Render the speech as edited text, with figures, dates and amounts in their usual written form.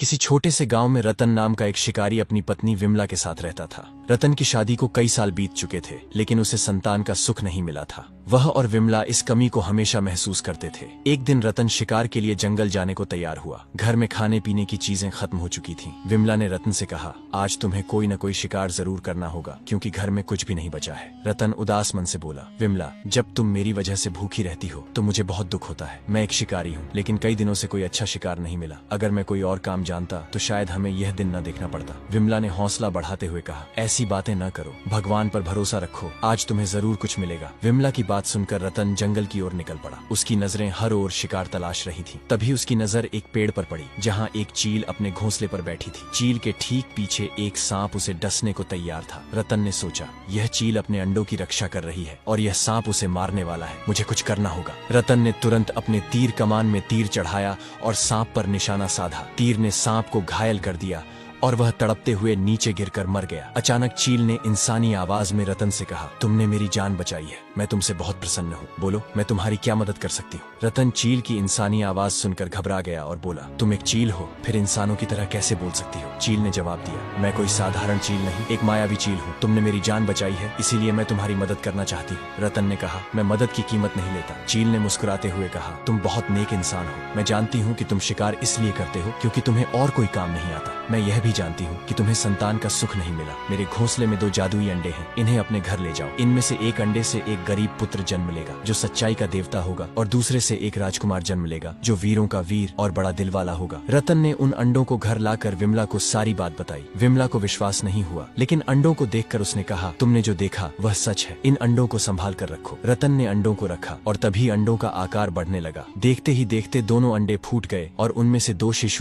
किसी छोटे से गांव में रतन नाम का एक शिकारी अपनी पत्नी विमला के साथ रहता था। रतन की शादी को कई साल बीत चुके थे, लेकिन उसे संतान का सुख नहीं मिला था। वह और विमला इस कमी को हमेशा महसूस करते थे। एक दिन रतन शिकार के लिए जंगल जाने को तैयार हुआ। घर में खाने पीने की चीजें खत्म हो चुकी थीं। विमला ने रतन से कहा, आज तुम्हें कोई न कोई शिकार जरूर करना होगा, क्योंकि घर में कुछ भी नहीं बचा है। रतन उदास मन से बोला, विमला, जब तुम मेरी वजह से भूखी रहती हो तो मुझे बहुत दुख होता है। मैं एक शिकारी हूँ, लेकिन कई दिनों से कोई अच्छा शिकार नहीं मिला। अगर मैं कोई और काम जानता तो शायद हमें यह दिन न देखना पड़ता। विमला ने हौसला बढ़ाते हुए कहा, ऐसी बातें न करो, भगवान पर भरोसा रखो, आज तुम्हें जरूर कुछ मिलेगा। विमला की बात सुनकर रतन जंगल की ओर निकल पड़ा। उसकी नजरें हर ओर शिकार तलाश रही थी। तभी उसकी नजर एक पेड़ पर पड़ी, जहाँ एक चील अपने घोंसले पर बैठी थी। चील के ठीक पीछे एक सांप उसे डसने को तैयार था। रतन ने सोचा, यह चील अपने अंडों की रक्षा कर रही है और यह सांप उसे मारने वाला है, मुझे कुछ करना होगा। रतन ने तुरंत अपने तीर कमान में तीर चढ़ाया और सांप पर निशाना साधा। तीर ने सांप को घायल कर दिया और वह तड़पते हुए नीचे गिरकर मर गया। अचानक चील ने इंसानी आवाज में रतन से कहा, तुमने मेरी जान बचाई है, मैं तुमसे बहुत प्रसन्न हूँ। बोलो, मैं तुम्हारी क्या मदद कर सकती हूँ। रतन चील की इंसानी आवाज सुनकर घबरा गया और बोला, तुम एक चील हो, फिर इंसानों की तरह कैसे बोल सकती हो। चील ने जवाब दिया, मैं कोई साधारण चील नहीं, एक मायावी चील हूँ। तुमने मेरी जान बचाई है, इसीलिए मैं तुम्हारी मदद करना चाहती हूँ। रतन ने कहा, मैं मदद की कीमत नहीं लेता। चील ने मुस्कुराते हुए कहा, तुम बहुत नेक इंसान हो। मैं जानती हूँ कि तुम शिकार इसलिए करते हो क्योंकि तुम्हें और कोई काम नहीं आता। मैं यह भी जानती हूँ कि तुम्हें संतान का सुख नहीं मिला। मेरे घोंसले में 2 जादुई अंडे हैं, इन्हें अपने घर ले जाओ। इनमें से एक अंडे से एक गरीब पुत्र जन्म लेगा जो सच्चाई का देवता होगा, और दूसरे से एक राजकुमार जन्म लेगा जो वीरों का वीर और बड़ा दिल वाला होगा। रतन ने उन अंडों को घर लाकर विमला को सारी बात बताई। विमला को विश्वास नहीं हुआ, लेकिन अंडों को देखकर उसने कहा, तुमने जो देखा वह सच है, इन अंडों को संभाल कर रखो। रतन ने अंडों को रखा और तभी अंडों का आकार बढ़ने लगा। देखते ही देखते दोनों अंडे फूट गए और उनमें से 2 शिशुओं